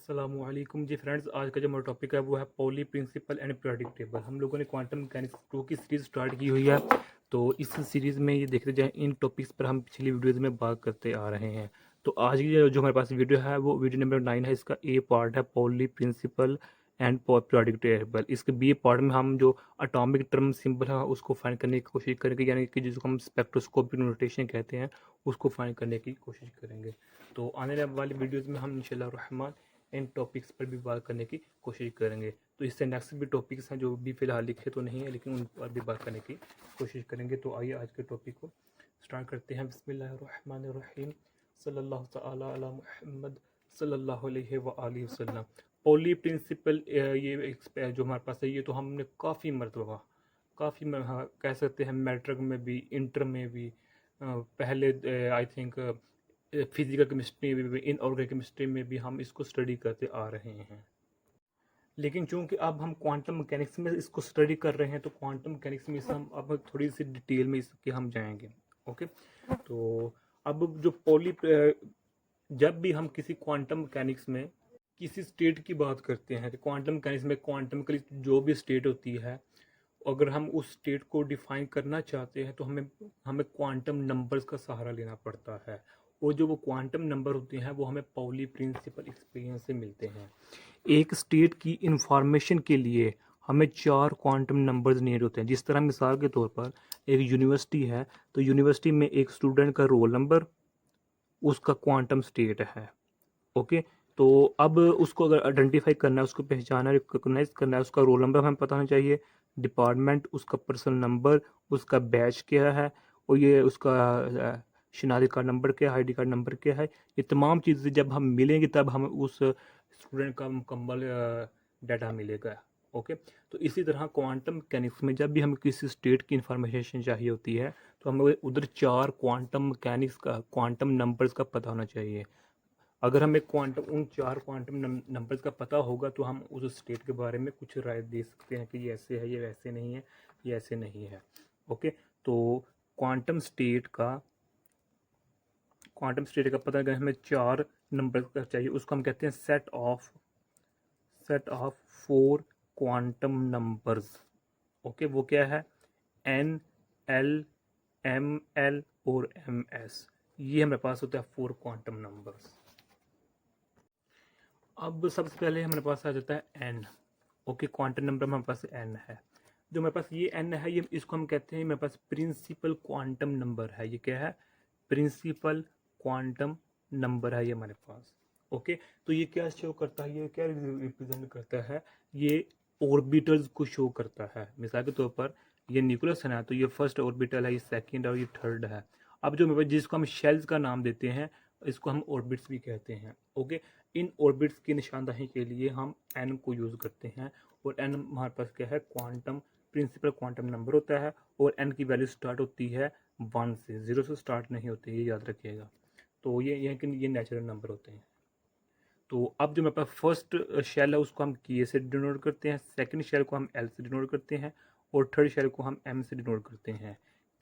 अस्सलामुअलैकुम जी फ्रेंड्स। आज का जो हमारा टॉपिक है वो है Pauli principle and periodic table. हम लोगों ने क्वांटम मैकेनिक्स 2 की सीरीज़ स्टार्ट की हुई है। तो इस सीरीज़ में ये देखते जाएं, इन टॉपिक्स पर हम पिछली वीडियोज़ में बात करते आ रहे हैं। तो आज की जो हमारे पास वीडियो है वो वीडियो नंबर 9 है। इसका ए पार्ट है Pauli principle and periodic table. इसके बी पार्ट में हम जो अटोमिक टर्म सिंबल है उसको फाइंड करने की कोशिश करेंगे, यानी कि जिसको हम स्पेक्ट्रोस्कोपिक नोटेशन कहते हैं उसको फाइंड करने की कोशिश करेंगे। तो आने वाली वीडियोज़ में हम इंशाल्लाह रहमान इन टॉपिक्स पर भी बात करने की कोशिश करेंगे। तो इससे नेक्स्ट भी टॉपिक्स हैं जो भी फ़िलहाल लिखे तो नहीं है, लेकिन उन पर भी बात करने की कोशिश करेंगे। तो आइए आज के टॉपिक को स्टार्ट करते हैं। बिस्मिल्लाहिर्रहमानिर्रहीम। सल्लल्लाहु तआला अला मुहम्मद सल्लल्लाहु अलैहि व आलिहि वसल्लम। पॉली प्रिंसिपल ये जो हमारे पास है, ये तो हमने काफ़ी मरतबा हाँ, कह सकते हैं मैट्रिक में भी, इंटर में भी, पहले आई थिंक फिजिकल केमिस्ट्री में भी, इनऑर्गेनिक केमिस्ट्री में भी हम इसको स्टडी करते आ रहे हैं। लेकिन चूंकि अब हम क्वांटम मैकेनिक्स में इसको स्टडी कर रहे हैं, तो क्वांटम मैकेनिक्स में हम अब थोड़ी सी डिटेल में इसके हम जाएंगे। ओके, तो अब जो जब भी हम किसी क्वांटम मैकेनिक्स में किसी स्टेट की बात करते हैं, तो क्वांटम मैकेनिक्स में क्वांटम की जो भी स्टेट होती है, अगर हम उस स्टेट को डिफाइन करना चाहते हैं तो हमें हमें क्वांटम नंबर्स का सहारा लेना पड़ता है। और जो वो क्वांटम नंबर होते हैं वो हमें पाउली प्रिंसिपल एक्सपीरियंस से मिलते हैं। एक स्टेट की इंफॉर्मेशन के लिए हमें 4 क्वांटम नंबर्स नीड होते हैं। जिस तरह मिसाल के तौर पर एक यूनिवर्सिटी है, तो यूनिवर्सिटी में एक स्टूडेंट का रोल नंबर उसका क्वांटम स्टेट है। ओके, तो अब उसको अगर आइडेंटिफाई करना है, उसको पहचाना, रिकॉग्नाइज करना है, उसका रोल नंबर हमें पता होना चाहिए, डिपार्टमेंट, उसका पर्सनल नंबर, उसका बैच क्या है, और ये उसका शनाख्ती कार्ड नंबर क्या है, आईडी कार्ड नंबर क्या है। ये तमाम चीज़ें जब हम मिलेंगी तब हमें उस स्टूडेंट का मुकम्मल डाटा मिलेगा। ओके, तो इसी तरह क्वांटम मैकेनिक्स में जब भी हमें किसी स्टेट की इंफॉर्मेशन चाहिए होती है, तो हमें उधर 4 क्वांटम मैकेनिक्स का क्वांटम नंबर्स का पता होना चाहिए। अगर हमें उन 4 क्वांटम नंबर्स का पता होगा तो हम उस स्टेट के बारे में कुछ राय दे सकते हैं कि ये ऐसे है, ये वैसे नहीं है, ये ऐसे नहीं है। ओके, तो क्वांटम स्टेट का पता अगर हमें 4 नंबर का चाहिए, उसको हम कहते हैं set of 4 quantum numbers. Okay, वो क्या है? एन, एल, एम एल और एम एस। ये हमारे पास होता है 4 क्वांटम नंबर्स। अब सबसे पहले हमारे पास आ जाता है एन। ओके, क्वांटम नंबर हमारे पास एन है। जो मेरे पास ये एन है, ये इसको हम कहते हैं मेरे पास प्रिंसिपल क्वांटम नंबर है। ये क्या है? प्रिंसिपल क्वांटम नंबर है ये हमारे पास। ओके, तो ये क्या शो करता है, ये क्या रिप्रेजेंट करता है? ये ऑर्बिटल्स को शो करता है। मिसाल के तौर पर ये न्यूक्लियस है ना, तो ये फर्स्ट ऑर्बिटल है, ये सेकंड और ये थर्ड है। अब जो मेरे पास जिसको हम शेल्स का नाम देते हैं, इसको हम ऑर्बिट्स भी कहते हैं। ओके, इन ऑर्बिट्स की निशानदही के लिए हम एन को यूज़ करते हैं। और एन हमारे पास क्या है? क्वांटम प्रिंसिपल क्वांटम नंबर होता है। और एन की वैल्यू स्टार्ट होती है 1 से, 0 से स्टार्ट नहीं होती है, ये याद रखिएगा। तो ये नेचुरल नंबर होते हैं। तो अब जो मेरे पास फर्स्ट शेल है उसको हम के से डिनोट करते हैं, सेकंड शेल को हम एल से डिनोट करते हैं, और थर्ड शेल को हम एम से डिनोट करते हैं।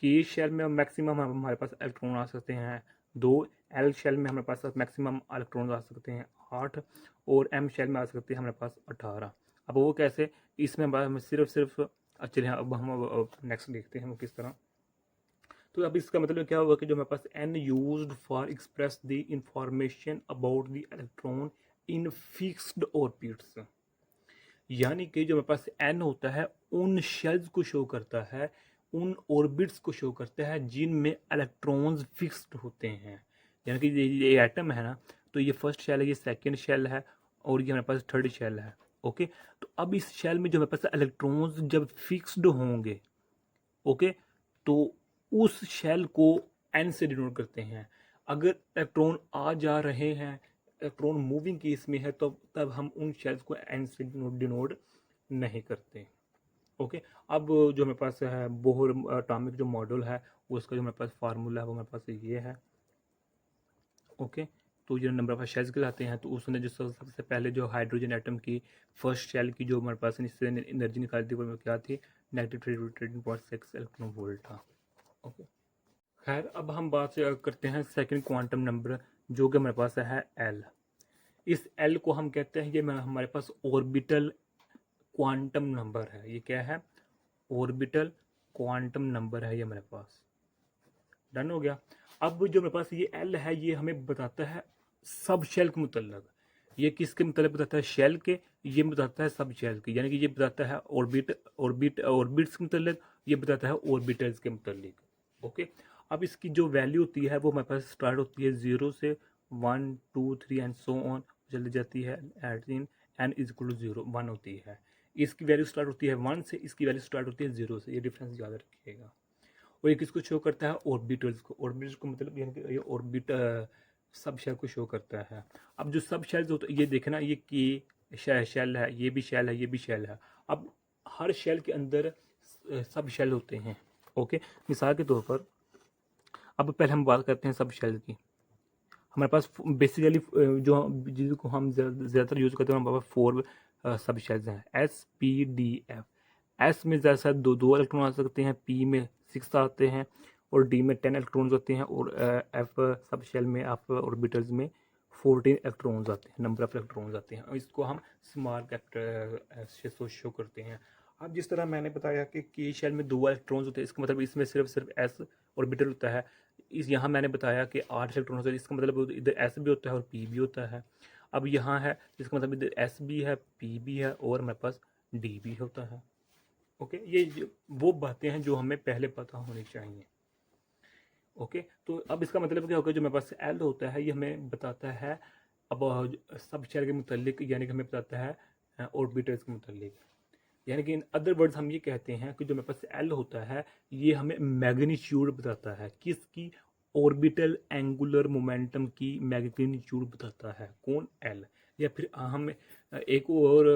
के शेल में मैक्सिमम हमारे पास इलेक्ट्रॉन आ सकते हैं 2, एल शेल में हमारे पास मैक्सिमम इलेक्ट्रॉन आ सकते हैं 8, और एम शेल में आ सकते हैं हमारे पास 18। अब वो कैसे? इसमें हम सिर्फ चलिए अब हम नेक्स्ट देखते हैं वो किस तरह। तो अब इसका मतलब क्या हुआ कि जो हमारे पास an used for express the information about the electron in fixed orbits, यानी कि जो हमारे पास एन होता है उन शेल्स को शो करता है, उन ऑर्बिट्स को शो करता है जिनमें इलेक्ट्रॉन्स फिक्स्ड होते हैं। यानी कि ये एटम है ना, तो ये फर्स्ट शेल है, ये सेकंड शेल है, और ये हमारे पास थर्ड शेल है। ओके, तो अब इस शेल में जो हमारे पास इलेक्ट्रॉन्स जब फिक्स्ड होंगे, ओके, तो उस शेल को एन से डिनोट करते हैं। अगर इलेक्ट्रॉन आ जा रहे हैं, इलेक्ट्रॉन मूविंग केस में है, तो तब हम उन शेल्स को एन से डिनोट नहीं करते। ओके, अब जो मेरे पास है बोहर एटॉमिक जो मॉडल है, उसका जो मेरे पास फार्मूला है वो मेरे पास ये है। ओके, तो ये नंबर ऑफ शेल्स कहलाते हैं। तो उसने जो सबसे पहले जो हाइड्रोजन एटम की फर्स्ट शेल की जो हमारे पास इससे एनर्जी निकाली थी वो क्या थी? -13.6 इलेक्ट्रॉन वोल्ट था। ओके, खैर अब हम बात करते हैं सेकंड क्वांटम नंबर जो कि हमारे पास है एल। इस एल को हम कहते हैं, ये हमारे पास ऑर्बिटल क्वांटम नंबर है। ये क्या है? ऑर्बिटल क्वांटम नंबर है ये हमारे पास। डन हो गया। अब जो मेरे पास ये एल है, ये हमें बताता है सब शेल के मुतल्लक। ये किसके मुतल्लक बताता है? शेल के। ये बताता है सब शेल के, यानी कि ये बताता है ऑर्बिट्स के मुतल्लक, ये बताता है ऑर्बिटल्स के मुतल्लिक। ओके। अब इसकी जो वैल्यू होती है वो हमारे पास स्टार्ट होती है 0 से 1 2 3 एंड सो ऑन चली जाती है at in n is equal to 0 1 होती है। इसकी वैल्यू स्टार्ट होती है 1 से, इसकी वैल्यू स्टार्ट होती है 0 से। ये डिफरेंस याद रखिएगा। और ये किसको शो करता है? ऑर्बिटल्स को। ऑर्बिटल्स को मतलब यानी कि ये ऑर्बिट सब शेल को शो करता है। अब जो सब शेल्स होते हैं, ये देखना, ये की शेल है, ये भी शेल है, ये भी शेल है। अब हर शेल के अंदर सब शेल होते हैं। ओके। मिसाल के तौर पर अब पहले हम बात करते हैं सब शेल की। हमारे पास बेसिकली जो जिसको हम ज़्यादातर यूज़ करते हैं, हमारे पास 4 सब शेल्स हैं, S P D F. S में ज़्यादा से दो इलेक्ट्रॉन आ सकते हैं, पी में 6 आते हैं, और डी में 10 इलेक्ट्रॉन्स होते हैं, और एफ सब शेल में आप ऑर्बिटल्स में 14 इलेक्ट्रॉन्स आते हैं, नंबर ऑफ इलेक्ट्रॉन्स आते हैं। इसको हम स्मॉल कैपिटल से शो करते हैं। अब जिस तरह मैंने बताया कि शेल में 2 इलेक्ट्रॉन्स होते हैं, इसका मतलब इसमें सिर्फ एस ऑर्बिटल होता है। इस यहाँ मैंने बताया कि 8 इलेक्ट्रॉन होता है, इसका मतलब इधर एस भी होता है और पी भी होता है। अब यहाँ है, इसका मतलब इधर एस भी है, पी भी है, और हमारे पास डी भी होता है। ओके। ये वो बातें हैं जो हमें पहले पता होनी चाहिए। ओके। तो अब इसका मतलब क्या होगा? जो मेरे पास एल होता है, ये हमें बताता है अब सब शेल के मुतल्लिक, यानी कि हमें बताता है ऑर्बिटल्स के मुतल्लिक। यानी कि इन अदर वर्ड्स हम ये कहते हैं कि जो मेरे पास एल होता है, ये हमें मैग्नीट्यूड बताता है। किसकी? ऑर्बिटल एंगुलर मोमेंटम की मैग्नीट्यूड बताता है। कौन? एल। या फिर हम एक और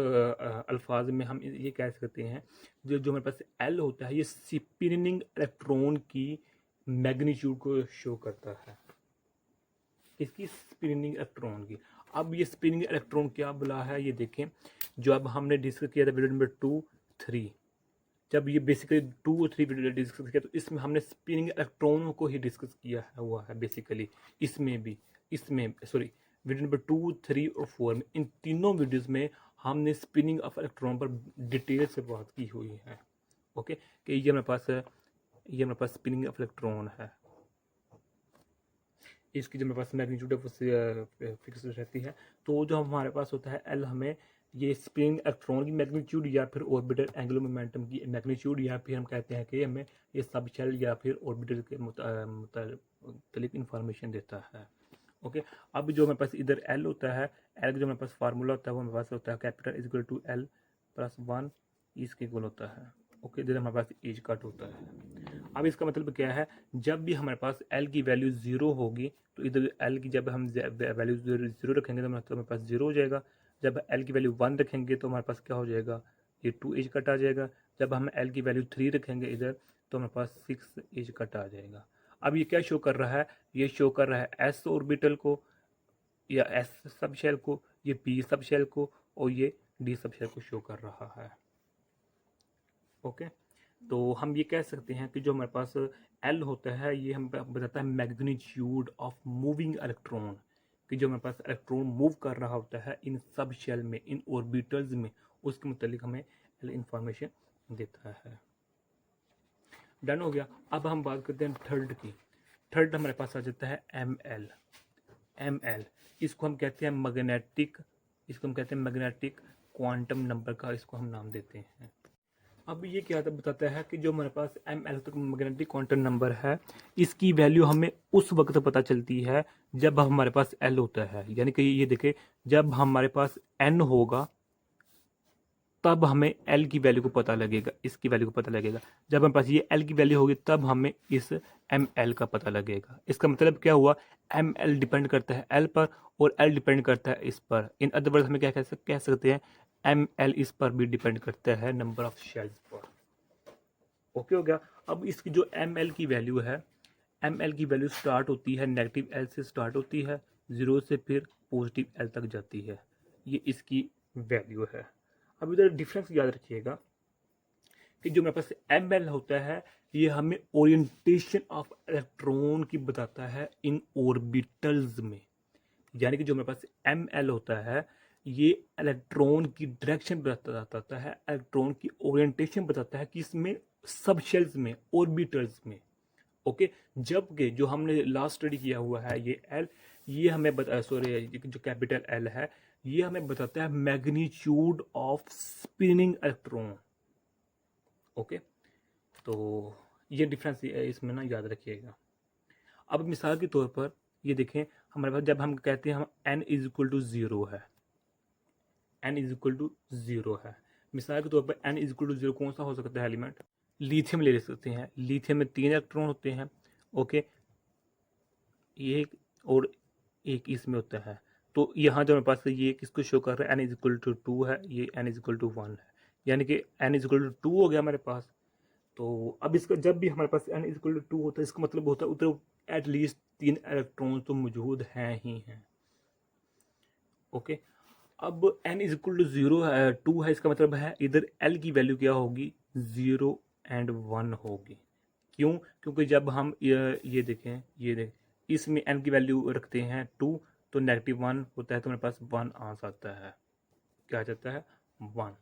अल्फाज में हम ये कह सकते हैं, जो जो मेरे पास एल होता है, ये स्पिनिंग इलेक्ट्रॉन की मैग्नीट्यूड को शो करता है। इसकी स्पिनिंग इलेक्ट्रॉन की। अब ये स्पिनिंग इलेक्ट्रॉन क्या बुला है, ये देखें। जो अब हमने डिस्कस किया था वीडियो नंबर 2 3, जब ये बेसिकली 2 और 3 वीडियो डिस्कस किया, तो इसमें हमने स्पिनिंग इलेक्ट्रॉनों को ही डिस्कस किया हुआ है बेसिकली। इसमें भी, इसमें सॉरी, वीडियो नंबर 2 3 और 4 में, इन तीनों वीडियोस में हमने स्पिनिंग ऑफ इलेक्ट्रॉन पर डिटेल से बात की हुई है। ओके। कि ये मेरे पास स्पिनिंग ऑफ इलेक्ट्रॉन है, इसकी जो मेरे पास मैग्नीट्यूड है वो फिक्स रहती है। तो जो हमारे पास होता है एल, हमें ये स्पिनिंग इलेक्ट्रॉन की मैग्नीट्यूड, या फिर ऑर्बिटल एंगुलर मोमेंटम की मैग्नीट्यूड, या फिर हम कहते हैं कि हमें ये सब शेल या फिर ऑर्बिटल के मुतालिक इंफॉर्मेशन देता है। ओके। अब जो मेरे पास इधर एल होता है, एल का जो मेरे पास फार्मूला होता है, वो मेरे पास होता है capital is equal to L plus 1 इसके इक्वल होता है। ओके। इधर हमारे पास एज कट होता है। अब इसका मतलब क्या है? जब भी हमारे पास एल की वैल्यू 0 होगी, तो इधर एल की जब हम वैल्यू 0 रखेंगे तो हमारे पास 0 हो जाएगा। जब एल की वैल्यू 1 रखेंगे तो हमारे पास क्या हो जाएगा? ये 2 एज कट आ जाएगा। जब हम एल की वैल्यू 3 रखेंगे इधर, तो हमारे पास 6 एज कट आ जाएगा। अब ये क्या शो कर रहा है? ये शो कर रहा है एस ऑर्बिटल को, या एस सब शेल को, ये पी सब शेल को, और ये डी सब शेल को शो कर रहा है। ओके। तो हम ये कह सकते हैं कि जो हमारे पास एल होता है, ये हम बताता है मैग्नीट्यूड ऑफ मूविंग इलेक्ट्रॉन, कि जो हमारे पास इलेक्ट्रॉन मूव कर रहा होता है इन सब शेल में, इन ऑर्बिटल्स में, उसके मुतालिक हमें एल इंफॉर्मेशन देता है। डन हो गया। अब हम बात करते हैं थर्ड की। थर्ड हमारे पास आ जाता है एम एल। एम एल, इसको हम कहते हैं मैग्नेटिक क्वांटम नंबर का इसको हम नाम देते हैं। अब ये क्या बताता है कि जो हमारे पास एम एल तक मैग्नेटिक क्वांटम नंबर है, इसकी वैल्यू हमें उस वक्त पता चलती है जब हमारे पास एल होता है। यानी कि ये देखें, जब हमारे पास एन होगा तब हमें एल की वैल्यू को पता लगेगा, इसकी वैल्यू को पता लगेगा। जब हमारे पास ये एल की वैल्यू होगी तब हमें इस एम एल का पता लगेगा। इसका मतलब क्या हुआ? एम एल डिपेंड करता है एल पर, और एल डिपेंड करता है इस पर। इन अदर वर्ड्स हमें क्या कह सकते हैं? एम एल इस पर भी डिपेंड करता है, नंबर ऑफ शेल्स पर। ओके हो गया। अब इसकी जो एम एल की वैल्यू है, एम एल की वैल्यू स्टार्ट होती है नेगेटिव एल से, स्टार्ट होती है 0 से फिर पॉजिटिव एल तक जाती है। ये इसकी वैल्यू है। अब इधर डिफरेंस याद रखिएगा कि जो मेरे पास एम एल होता है, ये हमें ओरिएंटेशन ऑफ इलेक्ट्रॉन की बताता है इन ऑर्बिटल्स में। यानी कि जो मेरे पास ml होता है ये इलेक्ट्रॉन की डायरेक्शन बताता है, इलेक्ट्रॉन की ओरिएंटेशन बताता है कि इसमें सब शेल्स में, ऑर्बिटल्स में। ओके, जबकि जो हमने लास्ट स्टडी किया हुआ है ये एल, ये हमें सॉरी जो कैपिटल एल है ये हमें बताता है magnitude of spinning electron. Okay, तो ये डिफरेंस इसमें ना याद रखिएगा। अब मिसाल के तौर पर ये देखें, हमारे पास जब हम कहते हैं हम n is equal to zero है, n is equal to zero है, मिसाल के तौर पर n is equal to zero कौन सा हो सकता है एलिमेंट? लिथियम ले सकते हैं। लिथियम में 3 इलेक्ट्रॉन होते हैं। ओके, ये और एक इसमें होता है। तो यहाँ जो हमारे पास ये किसको शो कर रहा है, n इज इक्वल टू 2 है, ये n इज इक्वल टू 1 है, यानी कि n इज इक्वल टू 2 हो गया हमारे पास। तो अब इसका जब भी हमारे पास n इज इक्वल टू 2 होता है इसका मतलब होता है उधर एटलीस्ट 3 इलेक्ट्रॉन तो मौजूद हैं ही हैं। ओके, अब n इज इक्वल टू 0 है, 2 है, इसका मतलब है इधर l की वैल्यू क्या होगी, 0 एंड 1 होगी। क्यों? क्योंकि जब हम ये देखें, ये देखें, इसमें n की वैल्यू रखते हैं 2 तो -1 होता है, तो मेरे पास 1 आ जाता है। क्या आ जाता है? 1।